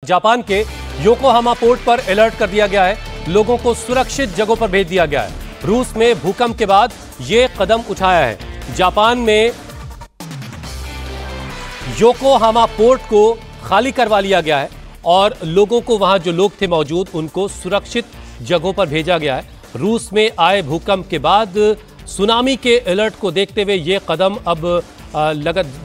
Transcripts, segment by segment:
Japan के Yokohama port पर alert कर दिया गया है। लोगों को सुरक्षित जगहों पर भेज दिया गया है। रूस में भूकंप के बाद यह कदम उठाया है। जापान में योकोहामा पोर्ट को खाली करवा लिया गया है और लोगों को, वहां जो लोग थे मौजूद, उनको सुरक्षित जगहों पर भेजा गया है। रूस में आए भूकंप के बाद सुनामी के अलर्ट को देखते हुए यह कदम अब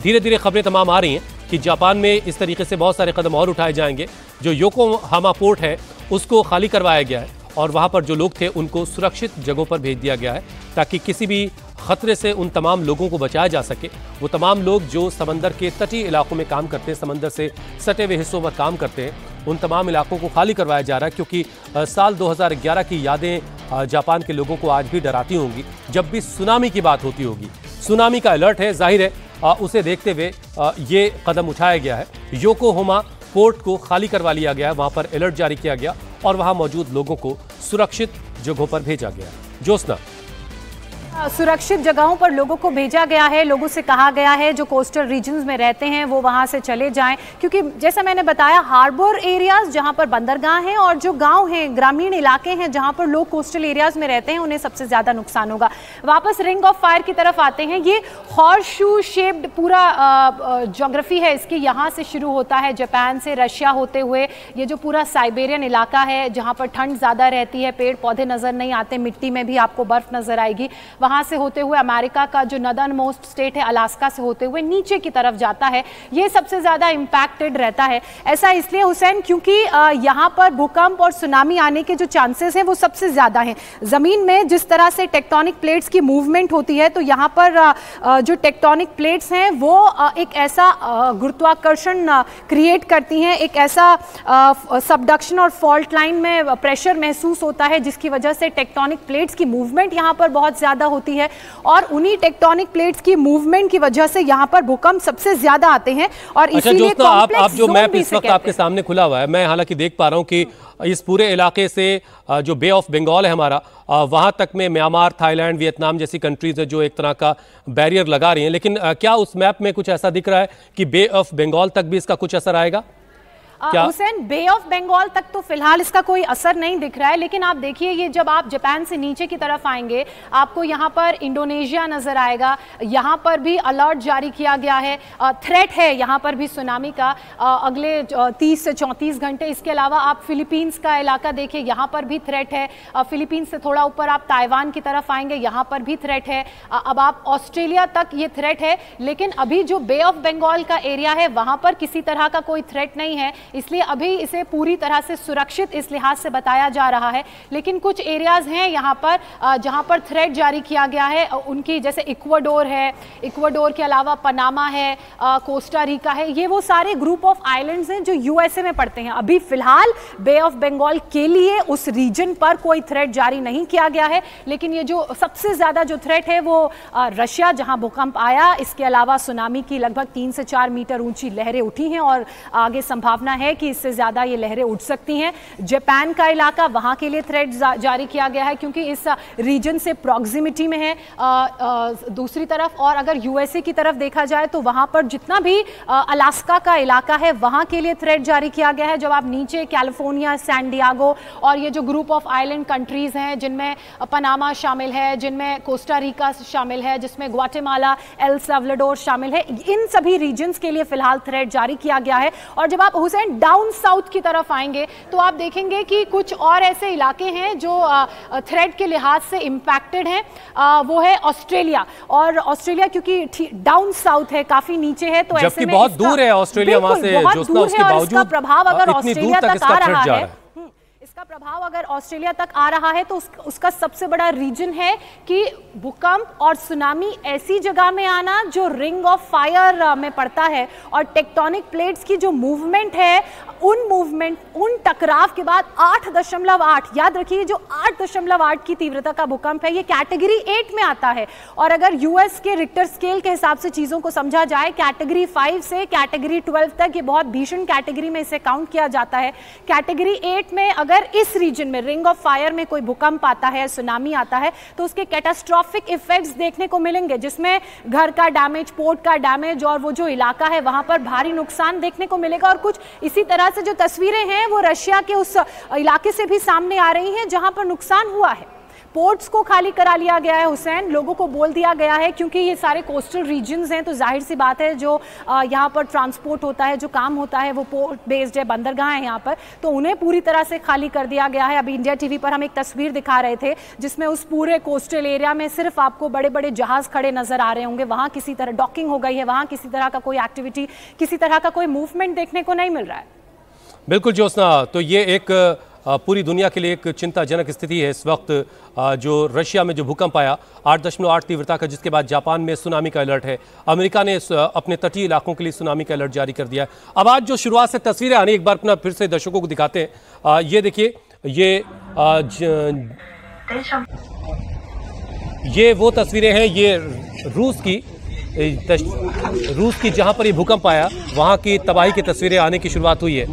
धीरे धीरे खबरें तमाम आ रही हैं कि जापान में इस तरीके से बहुत सारे कदम और उठाए जाएंगे। जो योकोहामा पोर्ट है उसको खाली करवाया गया है और वहां पर जो लोग थे उनको सुरक्षित जगहों पर भेज दिया गया है ताकि किसी भी खतरे से उन तमाम लोगों को बचाया जा सके। वो तमाम लोग जो समंदर के तटीय इलाकों में काम करते हैं, समंदर से सटे हुए हिस्सों में काम करते हैं, उन तमाम इलाकों को खाली करवाया जा रहा है क्योंकि साल 2011 की यादें जापान के लोगों को आज भी डराती होंगी। जब भी सुनामी की बात होती होगी, सुनामी का अलर्ट है, जाहिर है उसे देखते हुए ये कदम उठाया गया है। योकोहामा पोर्ट को खाली करवा लिया गया है, वहां पर अलर्ट जारी किया गया और वहां मौजूद लोगों को सुरक्षित जगहों पर भेजा गया। ज्योत्सना, सुरक्षित जगहों पर लोगों को भेजा गया है। लोगों से कहा गया है जो कोस्टल रीजन्स में रहते हैं वो वहां से चले जाएं, क्योंकि जैसा मैंने बताया हार्बर एरियाज जहां पर बंदरगाह हैं और जो गांव हैं, ग्रामीण इलाके हैं जहां पर लोग कोस्टल एरियाज में रहते हैं, उन्हें सबसे ज्यादा नुकसान होगा। वापस रिंग ऑफ फायर की तरफ आते हैं। ये हॉर्सशू शेप्ड पूरा ज्योग्राफी है इसकी। यहाँ से शुरू होता है जापान से रशिया होते हुए, ये जो पूरा साइबेरियन इलाका है जहाँ पर ठंड ज़्यादा रहती है, पेड़ पौधे नज़र नहीं आते, मिट्टी में भी आपको बर्फ़ नज़र आएगी। वहाँ से होते हुए अमेरिका का जो नदर्न मोस्ट स्टेट है अलास्का से होते हुए नीचे की तरफ जाता है। ये सबसे ज़्यादा इम्पैक्टेड रहता है। ऐसा इसलिए हुसैन क्योंकि यहाँ पर भूकंप और सुनामी आने के जो चांसेस हैं वो सबसे ज़्यादा हैं। ज़मीन में जिस तरह से टेक्टोनिक प्लेट्स की मूवमेंट होती है, तो यहाँ पर जो टेक्टोनिक प्लेट्स हैं वो एक ऐसा गुरुत्वाकर्षण क्रिएट करती हैं, एक ऐसा सबडक्शन और फॉल्ट लाइन में प्रेशर महसूस होता है जिसकी वजह से टेक्टोनिक प्लेट्स की मूवमेंट यहाँ पर बहुत ज़्यादा होती है और उन्हीं टेक्टोनिक प्लेट्स की मूवमेंट की वजह से यहाँ पर भूकंप सबसे ज़्यादा आते हैं। और इसीलिए आप जो मैप इस वक्त आपके सामने खुला हुआ है, मैं हालांकि देख पा रहा हूँ कि इस पूरे इलाके से जो बे ऑफ बंगाल है हमारा, वहां तक में म्यांमार, थाईलैंड, वियतनाम जैसी कंट्रीज है जो एक तरह का बैरियर लगा रही हैं। लेकिन क्या उस मैप में कुछ ऐसा दिख रहा है कि बे ऑफ बंगाल तक भी इसका कुछ असर आएगा? हुसैन, बे ऑफ बंगाल तक तो फिलहाल इसका कोई असर नहीं दिख रहा है, लेकिन आप देखिए ये जब आप जापान से नीचे की तरफ आएंगे आपको यहाँ पर इंडोनेशिया नजर आएगा। यहाँ पर भी अलर्ट जारी किया गया है, थ्रेट है यहाँ पर भी सुनामी का अगले 30 से 34 घंटे। इसके अलावा आप फिलीपींस का इलाका देखिए, यहाँ पर भी थ्रेट है। फिलीपींस से थोड़ा ऊपर आप ताइवान की तरफ आएंगे, यहाँ पर भी थ्रेट है। अब आप ऑस्ट्रेलिया तक ये थ्रेट है, लेकिन अभी जो बे ऑफ बंगाल का एरिया है वहाँ पर किसी तरह का कोई थ्रेट नहीं है, इसलिए अभी इसे पूरी तरह से सुरक्षित इस लिहाज से बताया जा रहा है। लेकिन कुछ एरियाज हैं यहाँ पर जहाँ पर थ्रेट जारी किया गया है उनकी, जैसे इक्वाडोर है, इक्वाडोर के अलावा पनामा है, कोस्टा रिका है, ये वो सारे ग्रुप ऑफ आइलैंड्स हैं जो यूएसए में पड़ते हैं। अभी फिलहाल बे ऑफ बंगाल के लिए उस रीजन पर कोई थ्रेट जारी नहीं किया गया है, लेकिन ये जो सबसे ज्यादा जो थ्रेट है वो रशिया जहाँ भूकंप आया, इसके अलावा सुनामी की लगभग 3 से 4 मीटर ऊंची लहरें उठी हैं और आगे संभावना है कि इससे ज्यादा ये लहरें उठ सकती हैं। जापान का इलाका, वहां के लिए थ्रेट जारी किया गया है क्योंकि इस रीजन से प्रॉक्सिमिटी में है। दूसरी तरफ और अगर यूएसए की तरफ देखा जाए तो वहां पर जितना भी अलास्का का इलाका है वहां के लिए थ्रेट जारी किया गया है। जब आप नीचे कैलिफोर्निया, सैन डियागो और ये जो ग्रुप ऑफ आइलैंड कंट्रीज हैं जिनमें पनामा शामिल है, जिनमें कोस्टा रिका शामिल है, जिसमें ग्वाटेमाला, एल साल्वाडोर शामिल है, इन सभी रीजन्स के लिए फिलहाल थ्रेट जारी किया गया है। और जब आप हुसैन डाउन साउथ की तरफ आएंगे तो आप देखेंगे कि कुछ और ऐसे इलाके हैं जो थ्रेट के लिहाज से इम्पैक्टेड हैं। वो है ऑस्ट्रेलिया, और ऑस्ट्रेलिया क्योंकि डाउन साउथ है, काफी नीचे है, तो ऐसे में बहुत दूर है ऑस्ट्रेलिया वहां से, बहुत दूर है और इसका प्रभाव अगर ऑस्ट्रेलिया तक आ रहा है, इसका प्रभाव अगर ऑस्ट्रेलिया तक आ रहा है तो उसका सबसे बड़ा रीजन है कि भूकंप और सुनामी ऐसी जगह में आना जो रिंग ऑफ फायर में पड़ता है, और टेक्टोनिक प्लेट्स की जो मूवमेंट है उन टकराव के बाद 8.8, याद रखिए जो 8.8 की तीव्रता का भूकंप है ये कैटेगरी 8 में आता है। और अगर यूएस के रिक्टर स्केल के हिसाब से चीजों को समझा जाए, कैटेगरी 5 से कैटेगरी 12 तक ये बहुत भीषण कैटेगरी में इसे काउंट किया जाता है। कैटेगरी 8 में अगर इस रीजन में रिंग ऑफ फायर में कोई भूकंप आता है, सुनामी आता है, तो उसके कैटास्ट्रॉफिक इफेक्ट्स देखने को मिलेंगे, जिसमें घर का डैमेज, पोर्ट का डैमेज और वो जो इलाका है वहां पर भारी नुकसान देखने को मिलेगा। और कुछ इसी तरह से जो तस्वीरें हैं वो रशिया के उस इलाके से भी सामने आ रही हैं जहां पर नुकसान हुआ है। पोर्ट्स को खाली करा लिया गया है हुसैन, लोगों को बोल दिया गया है, क्योंकि ये सारे कोस्टल रीजन्स हैं तो जाहिर सी बात है जो यहाँ पर ट्रांसपोर्ट होता है, जो काम होता है वो पोर्ट बेस्ड है, बंदरगाह है यहाँ पर, तो उन्हें पूरी तरह से खाली कर दिया गया है। अभी इंडिया टीवी पर हम एक तस्वीर दिखा रहे थे जिसमें उस पूरे कोस्टल एरिया में सिर्फ आपको बड़े बड़े जहाज खड़े नजर आ रहे होंगे, वहाँ किसी तरह डॉकिंग हो गई है, वहाँ किसी तरह का कोई एक्टिविटी, किसी तरह का कोई मूवमेंट देखने को नहीं मिल रहा है। बिल्कुल ज्योत्सना, तो ये एक पूरी दुनिया के लिए एक चिंताजनक स्थिति है इस वक्त। जो रशिया में जो भूकंप आया 8.8 तीव्रता का, जिसके बाद जापान में सुनामी का अलर्ट है, अमेरिका ने अपने तटीय इलाकों के लिए सुनामी का अलर्ट जारी कर दिया है। अब आज जो शुरुआत से तस्वीरें आ रही, एक बार अपना फिर से दर्शकों को दिखाते हैं। ये देखिए, ये वो तस्वीरें हैं, ये रूस की जहां पर ये भूकंप आया वहां की तबाही की तस्वीरें आने की शुरुआत हुई है।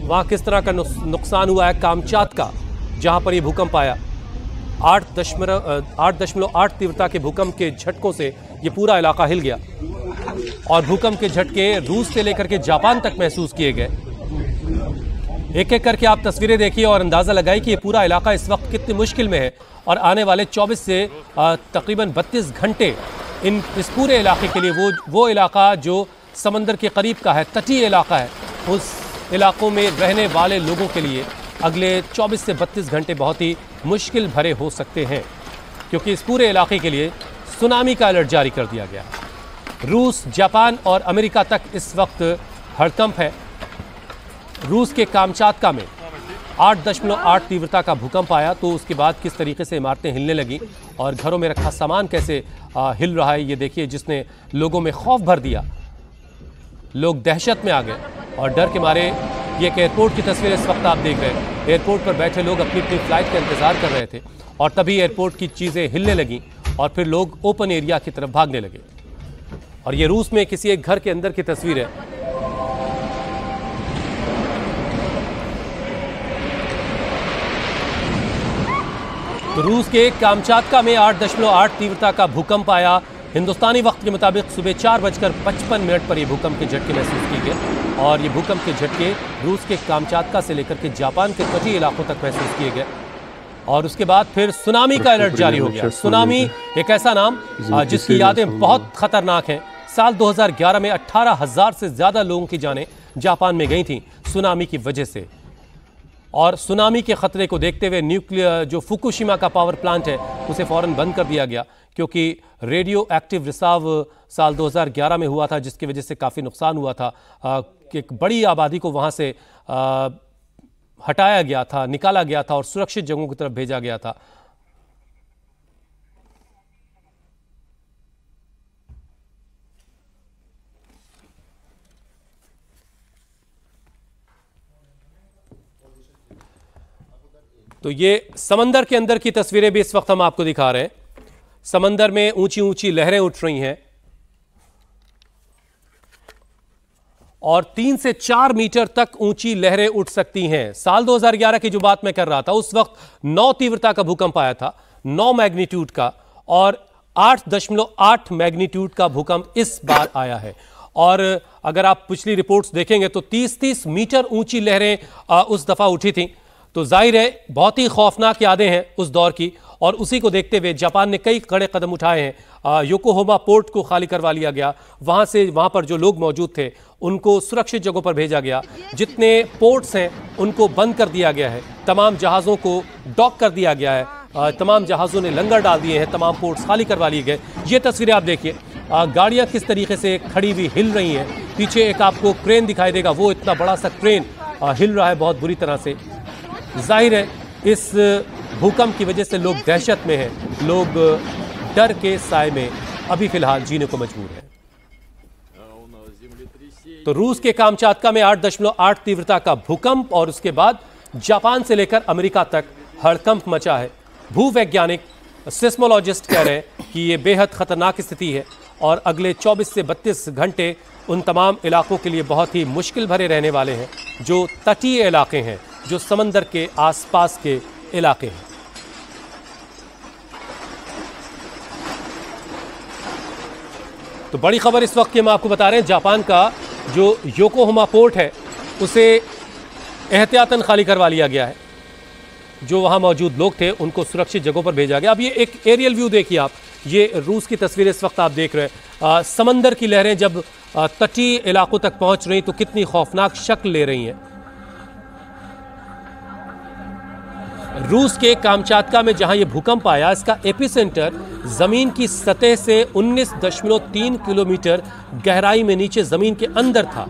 वहाँ किस तरह का नुकसान हुआ है कामचात का, जहाँ पर ये भूकंप आया। 8.8 तीव्रता के भूकंप के झटकों से ये पूरा इलाका हिल गया और भूकंप के झटके रूस से लेकर के जापान तक महसूस किए गए। एक एक करके आप तस्वीरें देखिए और अंदाज़ा लगाइए कि ये पूरा इलाका इस वक्त कितनी मुश्किल में है और आने वाले 24 से तकरीबन 32 घंटे इस पूरे इलाके के लिए, वो इलाका जो समंदर के करीब का है, तटीय इलाका है, उस इलाकों में रहने वाले लोगों के लिए अगले 24 से 32 घंटे बहुत ही मुश्किल भरे हो सकते हैं, क्योंकि इस पूरे इलाके के लिए सुनामी का अलर्ट जारी कर दिया गया। रूस, जापान और अमेरिका तक इस वक्त हड़कंप है। रूस के कामचातका में 8.8 तीव्रता का भूकंप आया तो उसके बाद किस तरीके से इमारतें हिलने लगीं और घरों में रखा सामान कैसे हिल रहा है, ये देखिए, जिसने लोगों में खौफ भर दिया। लोग दहशत में आ गए और डर के मारे। ये एक एयरपोर्ट की तस्वीर इस वक्त आप देख रहे हैं। एयरपोर्ट पर बैठे लोग अपनी अपनी फ्लाइट का इंतजार कर रहे थे और तभी एयरपोर्ट की चीज़ें हिलने लगीं और फिर लोग ओपन एरिया की तरफ भागने लगे। और ये रूस में किसी एक घर के अंदर की तस्वीर है। तो रूस के कामचातका में 8.8 तीव्रता का भूकंप आया। हिंदुस्तानी वक्त के मुताबिक सुबह 4:55 पर यह भूकंप के झटके महसूस किए गए और ये भूकंप के झटके रूस के कामचातका से लेकर के जापान के तटीय इलाकों तक महसूस किए गए और उसके बाद फिर सुनामी का अलर्ट जारी हो गया। सुनामी एक ऐसा नाम जिसकी यादें बहुत खतरनाक हैं। साल 2011 में 18,000 से ज्यादा लोगों की जानें जापान में गई थीं सुनामी की वजह से। और सुनामी के खतरे को देखते हुए न्यूक्लियर जो फुकुशिमा का पावर प्लांट है उसे फौरन बंद कर दिया गया, क्योंकि रेडियो एक्टिव रिसाव साल 2011 में हुआ था, जिसकी वजह से काफ़ी नुकसान हुआ था। एक बड़ी आबादी को वहाँ से हटाया गया था, निकाला गया था और सुरक्षित जगहों की तरफ भेजा गया था। तो ये समंदर के अंदर की तस्वीरें भी इस वक्त हम आपको दिखा रहे हैं। समंदर में ऊंची ऊंची लहरें उठ रही हैं और 3 से 4 मीटर तक ऊंची लहरें उठ सकती हैं। साल 2011 की जो बात मैं कर रहा था, उस वक्त 9 तीव्रता का भूकंप आया था, 9 मैग्नीट्यूड का, और 8.8 मैग्नीट्यूड का भूकंप इस बार आया है। और अगर आप पिछली रिपोर्ट्स देखेंगे तो 30-30 मीटर ऊंची लहरें उस दफा उठी थी। तो जाहिर है बहुत ही खौफनाक यादें हैं उस दौर की, और उसी को देखते हुए जापान ने कई कड़े कदम उठाए हैं। योकोहामा पोर्ट को खाली करवा लिया गया, वहाँ पर जो लोग मौजूद थे उनको सुरक्षित जगहों पर भेजा गया। जितने पोर्ट्स हैं उनको बंद कर दिया गया है, तमाम जहाज़ों को डॉक कर दिया गया है, तमाम जहाज़ों ने लंगर डाल दिए हैं, तमाम पोर्ट्स खाली करवा लिए गए। ये तस्वीरें आप देखिए, गाड़ियाँ किस तरीके से खड़ी हुई हिल रही हैं। पीछे एक आपको क्रेन दिखाई देगा, वो इतना बड़ा सा क्रेन हिल रहा है बहुत बुरी तरह से। जाहिर है इस भूकंप की वजह से लोग दहशत में हैं, लोग डर के साए में अभी फिलहाल जीने को मजबूर हैं। तो रूस के कामचातका में 8.8 तीव्रता का भूकंप और उसके बाद जापान से लेकर अमेरिका तक हड़कंप मचा है। भूवैज्ञानिक सिस्मोलॉजिस्ट कह रहे हैं कि यह बेहद खतरनाक स्थिति है और अगले 24 से 32 घंटे उन तमाम इलाकों के लिए बहुत ही मुश्किल भरे रहने वाले हैं जो तटीय इलाके हैं, जो समंदर के आसपास के इलाके हैं। तो बड़ी खबर इस वक्त की हम आपको बता रहे हैं, जापान का जो योकोहामा पोर्ट है उसे एहतियातन खाली करवा लिया गया है। जो वहां मौजूद लोग थे उनको सुरक्षित जगहों पर भेजा गया। अब ये एक एरियल व्यू देखिए आप, ये रूस की तस्वीर इस वक्त आप देख रहे हैं। समंदर की लहरें जब तटीय इलाकों तक पहुंच रही तो कितनी खौफनाक शक्ल ले रही हैं। रूस के कामचातका में जहां यह भूकंप आया, इसका एपिसेंटर जमीन की सतह से 19.3 किलोमीटर गहराई में नीचे जमीन के अंदर था।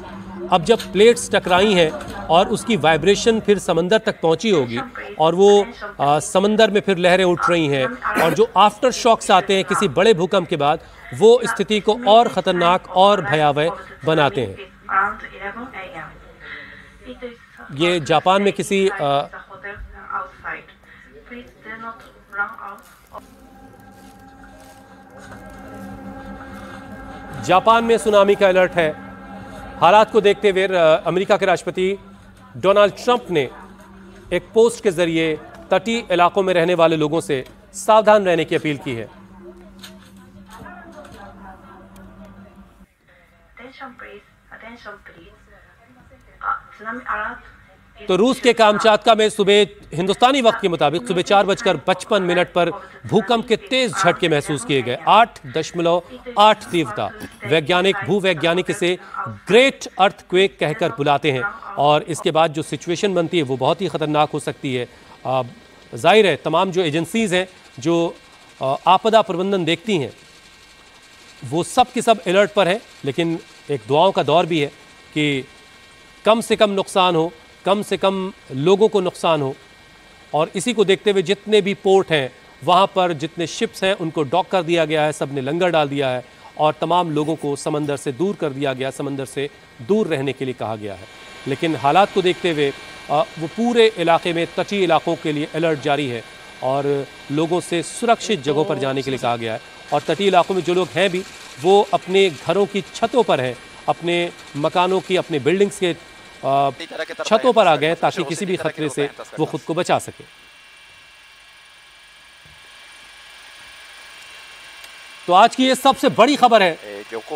अब जब प्लेट्स टकराई हैं और उसकी वाइब्रेशन फिर समंदर तक पहुंची होगी और वो समंदर में फिर लहरें उठ रही हैं और जो आफ्टर शॉक्स आते हैं किसी बड़े भूकंप के बाद, वो स्थिति को और खतरनाक और भयावह बनाते हैं। ये जापान में किसी जापान में सुनामी का अलर्ट है। हालात को देखते हुए अमेरिका के राष्ट्रपति डोनाल्ड ट्रंप ने एक पोस्ट के जरिए तटीय इलाकों में रहने वाले लोगों से सावधान रहने की अपील की है। तो रूस के कामचातका में सुबह हिंदुस्तानी वक्त के मुताबिक सुबह 4:55 पर भूकंप के तेज झटके महसूस किए गए। 8.8 तीव्रता। भूवैज्ञानिक इसे ग्रेट अर्थक्वेक कहकर बुलाते हैं और इसके बाद जो सिचुएशन बनती है वो बहुत ही खतरनाक हो सकती है। जाहिर है तमाम जो एजेंसीज हैं जो आपदा प्रबंधन देखती हैं वो सब की सब अलर्ट पर है, लेकिन एक दुआओं का दौर भी है कि कम से कम नुकसान हो, कम से कम लोगों को नुकसान हो। और इसी को देखते हुए जितने भी पोर्ट हैं वहाँ पर जितने शिप्स हैं उनको डॉक कर दिया गया है, सब ने लंगर डाल दिया है और तमाम लोगों को समंदर से दूर कर दिया गया, समंदर से दूर रहने के लिए कहा गया है। लेकिन हालात को देखते हुए वो पूरे इलाके में तटीय इलाकों के लिए अलर्ट जारी है और लोगों से सुरक्षित जगहों पर जाने के लिए कहा गया है। और तटीय इलाकों में जो लोग हैं भी वो अपने घरों की छतों पर हैं, अपने मकानों की, अपने बिल्डिंग्स के छतों पर आ गए ताकि किसी भी खतरे से वो खुद को बचा सके। तो आज की ये सबसे बड़ी खबर है,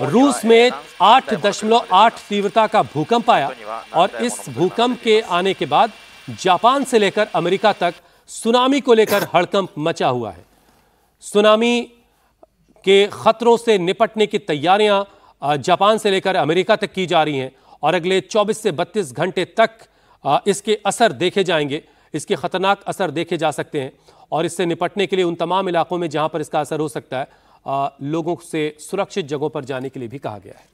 रूस में 8.8 तीव्रता का भूकंप आया और इस भूकंप के आने के बाद जापान से लेकर अमेरिका तक सुनामी को लेकर हड़कंप मचा हुआ है। सुनामी के खतरों से निपटने की तैयारियां जापान से लेकर अमेरिका तक की जा रही हैं और अगले 24 से 32 घंटे तक इसके असर देखे जाएंगे, इसके खतरनाक असर देखे जा सकते हैं। और इससे निपटने के लिए उन तमाम इलाकों में जहां पर इसका असर हो सकता है, लोगों से सुरक्षित जगहों पर जाने के लिए भी कहा गया है।